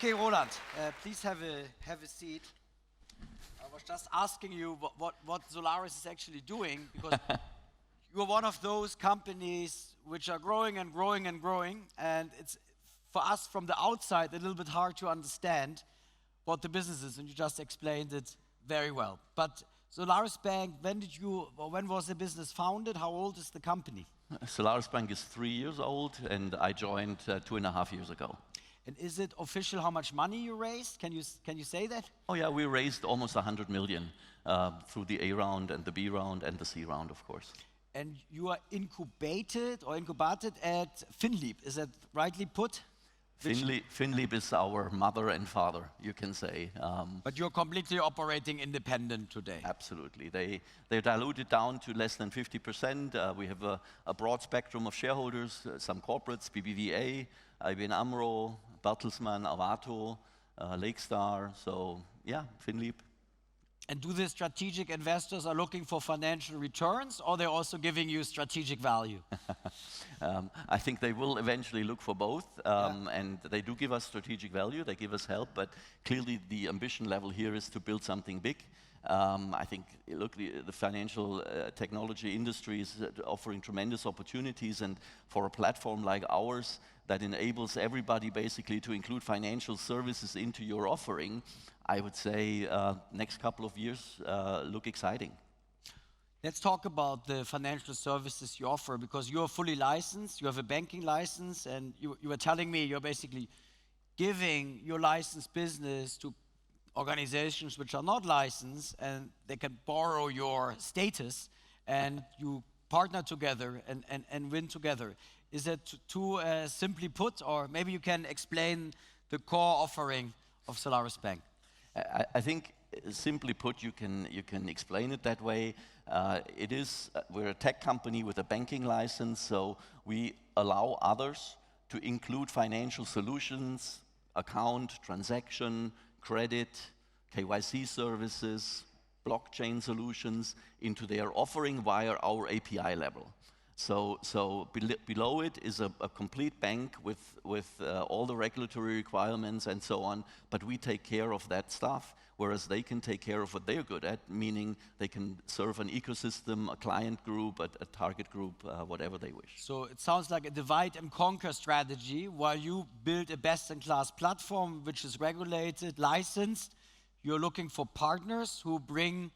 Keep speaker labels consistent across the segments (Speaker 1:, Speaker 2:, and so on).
Speaker 1: Okay, Roland, please have a seat. I was just asking you what Solaris is actually doing, because you're one of those companies which are growing and growing and growing, and it's, for us from the outside, a little bit hard to understand what the business is, and you just explained it very well. But solarisBank, when was the business founded? How old is the company?
Speaker 2: solarisBank is 3 years old, and I joined 2.5 years ago.
Speaker 1: And is it official how much money you raised? Can you say that?
Speaker 2: Oh yeah, we raised almost 100 million through the A round and the B round and the C round, of course.
Speaker 1: And you are incubated at FinLeap, is that rightly put?
Speaker 2: FinLeap is our mother and father, you can say.
Speaker 1: But you're completely operating independent today.
Speaker 2: Absolutely. They're diluted down to less than 50%. We have a broad spectrum of shareholders, some corporates, BBVA, IBN AMRO, Bertelsmann, Avato, Lakestar. So yeah, FinLeap.
Speaker 1: And do the strategic investors are looking for financial returns, or they're also giving you strategic value?
Speaker 2: I think they will eventually look for both, and they do give us strategic value, they give us help, but clearly the ambition level here is to build something big. I think, look, the financial technology industry is offering tremendous opportunities, and for a platform like ours that enables everybody basically to include financial services into your offering, I would say next couple of years look exciting.
Speaker 1: Let's talk about the financial services you offer, because you're fully licensed, you have a banking license, and you were telling me you're basically giving your licensed business to organizations which are not licensed, and they can borrow your status, and you partner together and win together. Is that too simply put, or maybe you can explain the core offering of solarisBank?
Speaker 2: I think, simply put, you can explain it that way. We're a tech company with a banking license, so we allow others to include financial solutions, account, transaction, credit, KYC services, blockchain solutions into their offering via our API level. So below it is a complete bank with all the regulatory requirements and so on, but we take care of that stuff, whereas they can take care of what they're good at, meaning they can serve an ecosystem, a client group, a target group, whatever they wish.
Speaker 1: So it sounds like a divide and conquer strategy. While you build a best-in-class platform which is regulated, licensed, you're looking for partners who bring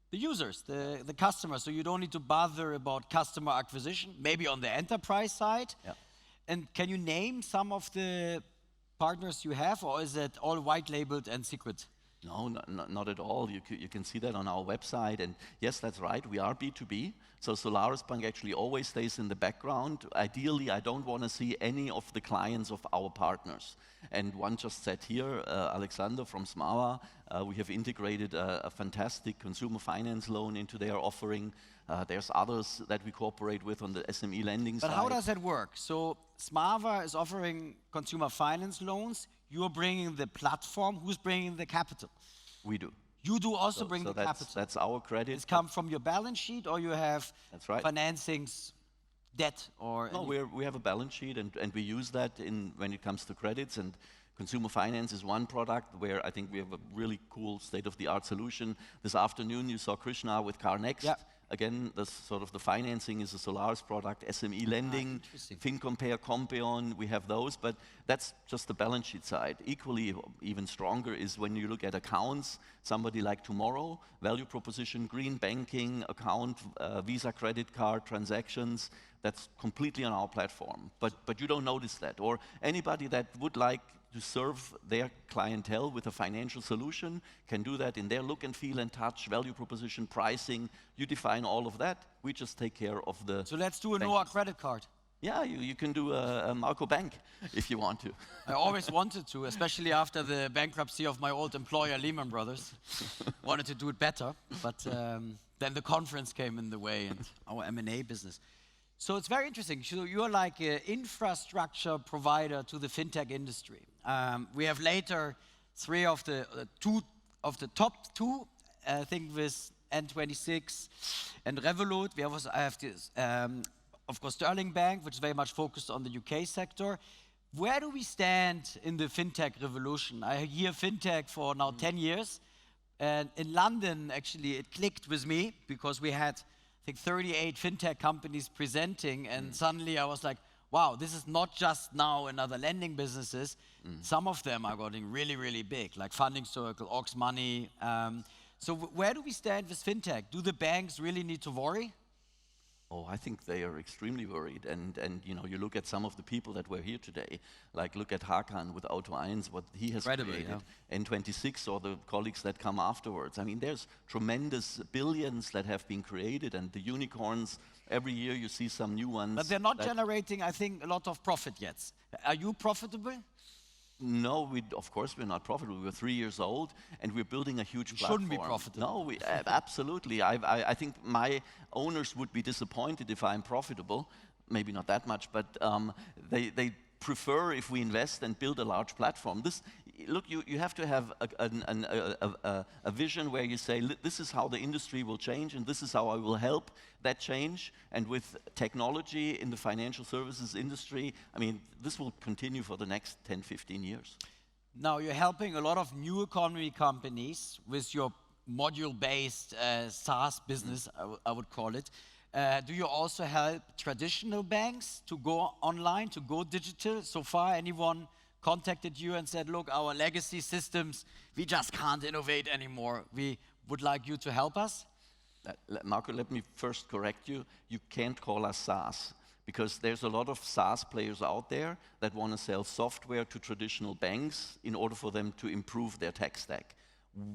Speaker 1: the users, the customers, so you don't need to bother about customer acquisition, maybe on the enterprise side.
Speaker 2: Yeah.
Speaker 1: And can you name some of the partners you have, or is it all white-labeled and secret?
Speaker 2: No, not at all. You can see that on our website, and yes, that's right, we are B2B, so solarisBank actually always stays in the background. Ideally, I don't want to see any of the clients of our partners. And one just said here, Alexander from Smava, we have integrated a fantastic consumer finance loan into their offering. There's others that we cooperate with on the SME lending side.
Speaker 1: But how does that work? So Smava is offering consumer finance loans, you're bringing the platform, who's bringing the capital?
Speaker 2: We do.
Speaker 1: You do also bring the capital?
Speaker 2: That's our credit.
Speaker 1: It's come from your balance sheet, or you have financings, debt, or?
Speaker 2: No, we have a balance sheet, and we use that when it comes to credits, and consumer finance is one product where I think we have a really cool state-of-the-art solution. This afternoon you saw Krishna with CarNext.
Speaker 1: Yeah.
Speaker 2: Again, the financing is a Solaris product, SME lending, FinCompare, Compeon, we have those, but that's just the balance sheet side. Equally, even stronger is when you look at accounts, somebody like Tomorrow, value proposition, green banking, account, Visa credit card transactions, that's completely on our platform. But you don't notice that. Or anybody that would like to serve their clientele with a financial solution can do that in their look and feel and touch, value proposition, pricing. You define all of that. We just take care of the.
Speaker 1: So let's do a NOAH credit card.
Speaker 2: Yeah, you can do a Marco Bank if you want to.
Speaker 1: I always wanted to, especially after the bankruptcy of my old employer, Lehman Brothers. Wanted to do it better, but then the conference came in the way and our M&A business. So it's very interesting. So you're like an infrastructure provider to the FinTech industry. We have later three of the top two, I think with N26 and Revolut. We also have this, of course, Sterling Bank, which is very much focused on the UK sector. Where do we stand in the FinTech revolution? I hear FinTech for now 10 years. And in London, actually, it clicked with me because we had, I think, 38 FinTech companies presenting. And suddenly I was like, wow, this is not just now another lending businesses. Some of them are getting really, really big, like Funding Circle, Ox Money. So where do we stand with FinTech? Do the banks really need to worry?
Speaker 2: Oh, I think they are extremely worried. And you know, you look at some of the people that were here today, like look at Hakan with Auto1, what he has created, N26 or the colleagues that come afterwards. I mean, there's tremendous billions that have been created, and the unicorns, every year you see some new ones.
Speaker 1: But they're not generating, I think, a lot of profit yet. Are you profitable?
Speaker 2: No, of course we're not profitable. We're 3 years old, and we're building a huge platform.
Speaker 1: Shouldn't be profitable.
Speaker 2: No, absolutely. I think my owners would be disappointed if I'm profitable. Maybe not that much, but they prefer if we invest and build a large platform. Look, you have to have a vision where you say, this is how the industry will change, and this is how I will help that change. And with technology in the financial services industry, I mean, this will continue for the next 10, 15 years.
Speaker 1: Now, you're helping a lot of new economy companies with your module-based SaaS business, I would call it. Do you also help traditional banks to go online, to go digital? So far, anyone contacted you and said, look, our legacy systems, we just can't innovate anymore. We would like you to help us?
Speaker 2: Marco, let me first correct you. You can't call us SaaS, because there's a lot of SaaS players out there that want to sell software to traditional banks in order for them to improve their tech stack.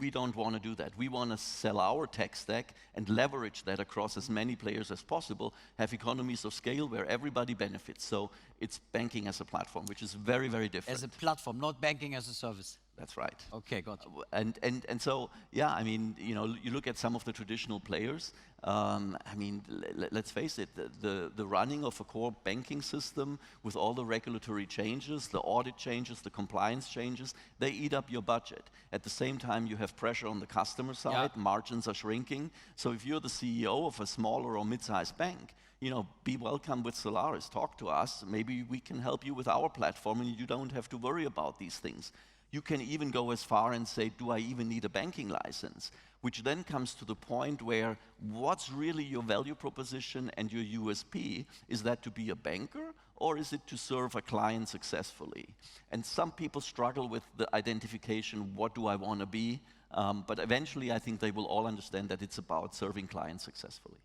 Speaker 2: We don't want to do that. We want to sell our tech stack and leverage that across as many players as possible, have economies of scale where everybody benefits. So it's banking as a platform, which is very, very different.
Speaker 1: As a platform, not banking as a service.
Speaker 2: That's right.
Speaker 1: Okay, got you.
Speaker 2: And so, yeah, I mean, you know, you look at some of the traditional players. I mean, let's face it, the running of a core banking system with all the regulatory changes, the audit changes, the compliance changes, they eat up your budget. At the same time, you have pressure on the customer side, margins are shrinking. So if you're the CEO of a smaller or mid-sized bank, you know, be welcome with Solaris, talk to us, maybe we can help you with our platform and you don't have to worry about these things. You can even go as far and say, do I even need a banking license? Which then comes to the point where what's really your value proposition and your USP? Is that to be a banker, or is it to serve a client successfully? And some people struggle with the identification, what do I want to be? But eventually I think they will all understand that it's about serving clients successfully.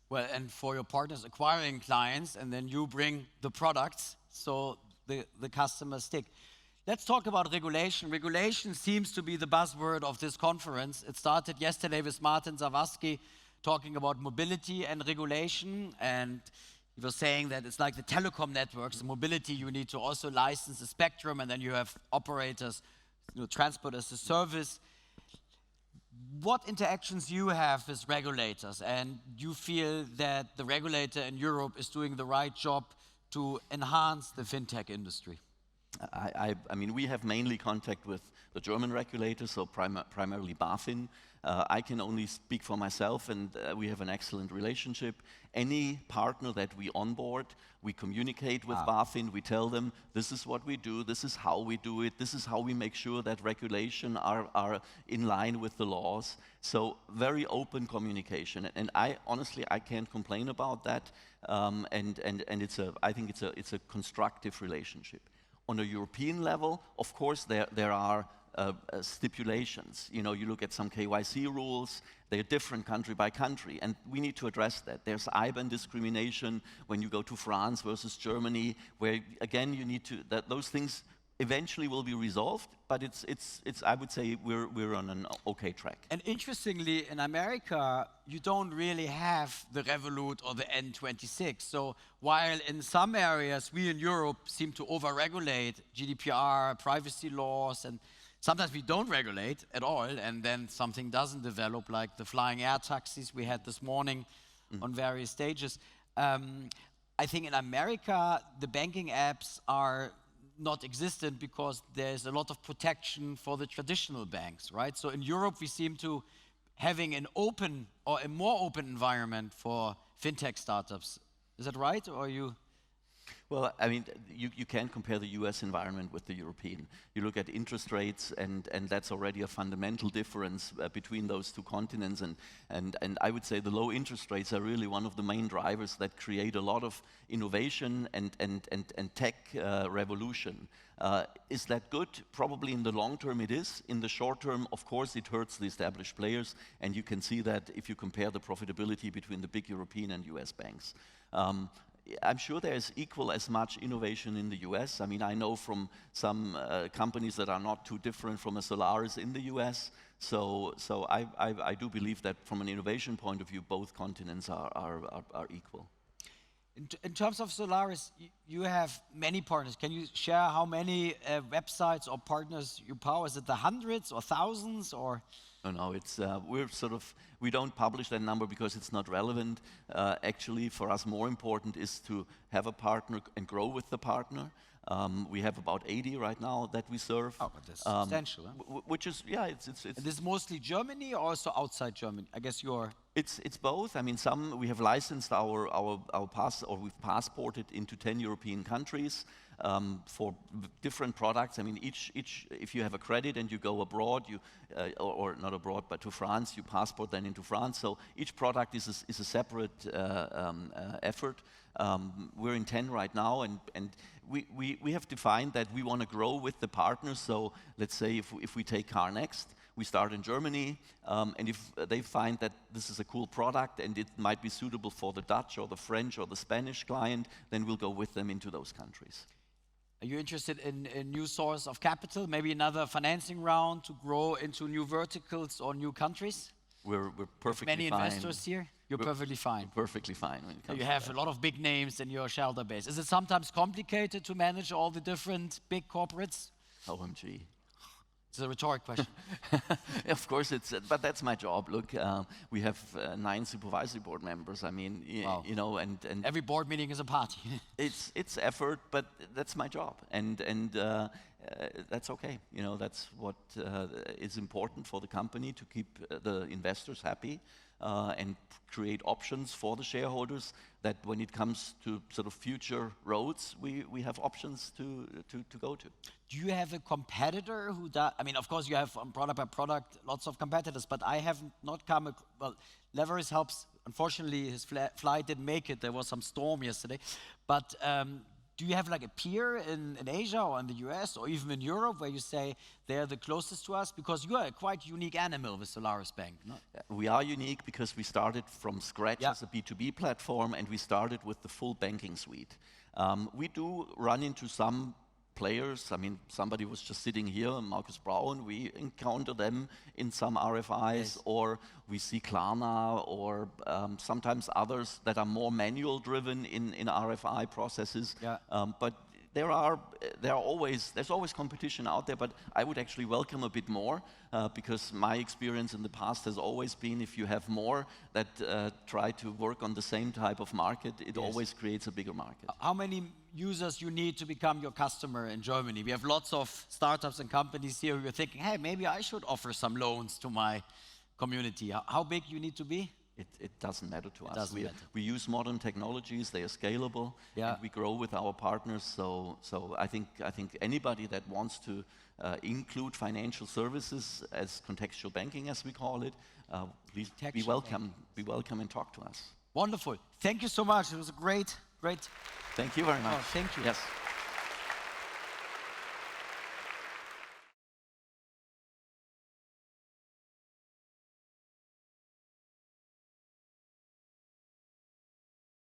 Speaker 1: Well, and for your partners acquiring clients, and then you bring the products so the customers stick. Let's talk about regulation. Regulation seems to be the buzzword of this conference. It started yesterday with Martin Zawadzki talking about mobility and regulation, and he was saying that it's like the telecom networks. The mobility, you need to also license the spectrum, and then you have operators, you know, transport as a service. What interactions you have with regulators, and you feel that the regulator in Europe is doing the right job to enhance the FinTech industry?
Speaker 2: I mean, we have mainly contact with the German regulators, so primarily BaFin. I can only speak for myself, and we have an excellent relationship. Any partner that we onboard, we communicate with BaFin, we tell them, this is what we do, this is how we do it, this is how we make sure that regulation are in line with the laws. So very open communication, and honestly, I can't complain about that, and I think it's a constructive relationship. On a European level, of course, there are stipulations. You know, you look at some KYC rules, they're different country by country, and we need to address that. There's IBAN discrimination when you go to France versus Germany, where, again, you need to, those things eventually will be resolved, but I would say we're on an okay track.
Speaker 1: And interestingly, in America, you don't really have the Revolut or the N26. So while in some areas we in Europe seem to over-regulate GDPR, privacy laws, and sometimes we don't regulate at all, and then something doesn't develop, like the flying air taxis we had this morning on various stages. I think in America, the banking apps are not existent because there's a lot of protection for the traditional banks, right? So in Europe, we seem to having an open or a more open environment for FinTech startups. Is that right, or are you?
Speaker 2: Well, I mean, you can't compare the US environment with the European. You look at interest rates, and that's already a fundamental difference between those two continents. And I would say the low interest rates are really one of the main drivers that create a lot of innovation and tech revolution. Is that good? Probably in the long term it is. In the short term, of course, it hurts the established players, and you can see that if you compare the profitability between the big European and US banks. I'm sure there's equal as much innovation in the US. I mean, I know from some companies that are not too different from a Solaris in the US. So I do believe that from an innovation point of view, both continents are equal.
Speaker 1: In terms of Solaris, you have many partners. Can you share how many websites or partners you power? Is it the hundreds or thousands or?
Speaker 2: No, it's we don't publish that number because it's not relevant. Actually, for us, more important is to have a partner and grow with the partner. We have about 80 right now that we serve.
Speaker 1: Oh, but that's substantial. Huh?
Speaker 2: Which is, yeah, it's.
Speaker 1: And this is mostly Germany or also outside Germany? I guess you're.
Speaker 2: It's both. I mean, we have licensed we've passported into 10 European countries. For different products. I mean, each if you have a credit and you go abroad, or not abroad, but to France, you passport then into France. So each product is a separate effort. We're in 10 right now, and we have defined that we want to grow with the partners. So let's say if we take CarNext, we start in Germany, and if they find that this is a cool product and it might be suitable for the Dutch or the French or the Spanish client, then we'll go with them into those countries.
Speaker 1: Are you interested in a new source of capital, maybe another financing round to grow into new verticals or new countries?
Speaker 2: We're perfectly
Speaker 1: many
Speaker 2: fine.
Speaker 1: investors here? You're perfectly fine.
Speaker 2: We're perfectly fine when it comes
Speaker 1: you
Speaker 2: to
Speaker 1: have
Speaker 2: that.
Speaker 1: a lot of big names in your shareholder base. Is it sometimes complicated to manage all the different big corporates?
Speaker 2: OMG.
Speaker 1: It's a rhetoric question.
Speaker 2: Of course, but that's my job. Look, we have 9 supervisory board members. I mean,
Speaker 1: Wow.
Speaker 2: you know, and
Speaker 1: Every board meeting is a party.
Speaker 2: it's effort, but that's my job, and that's okay. You know, that's what is important for the company to keep the investors happy and create options for the shareholders. That when it comes to sort of future roads, we have options to go to.
Speaker 1: Do you have a competitor who does? I mean, of course, you have product by product lots of competitors, but I have not come. Well, Leveris helps. Unfortunately, his flight didn't make it. There was some storm yesterday. But do you have like a peer in Asia or in the US or even in Europe where you say they're the closest to us? Because you are a quite unique animal with solarisBank. No?
Speaker 2: We are unique because we started from scratch as a B2B platform, and we started with the full banking suite. We do run into some players. I mean, somebody was just sitting here, Markus Braun. We encounter them in some RFIs, or we see Klarna, or sometimes others that are more manual driven in RFI processes.
Speaker 1: Yeah.
Speaker 2: But there's always competition out there, but I would actually welcome a bit more because my experience in the past has always been if you have more that try to work on the same type of market, it always creates a bigger market.
Speaker 1: How many users you need to become your customer in Germany? We have lots of startups and companies here who are thinking, hey, maybe I should offer some loans to my community. How big you need to be?
Speaker 2: It doesn't matter to us.
Speaker 1: Doesn't matter.
Speaker 2: We use modern technologies; they are scalable, and we grow with our partners. So I think anybody that wants to include financial services as contextual banking, as we call it, please be welcome. Be welcome and talk to us.
Speaker 1: Wonderful. Thank you so much. It was a great.
Speaker 2: Thank you very much.
Speaker 1: Oh, thank you.
Speaker 2: Yes.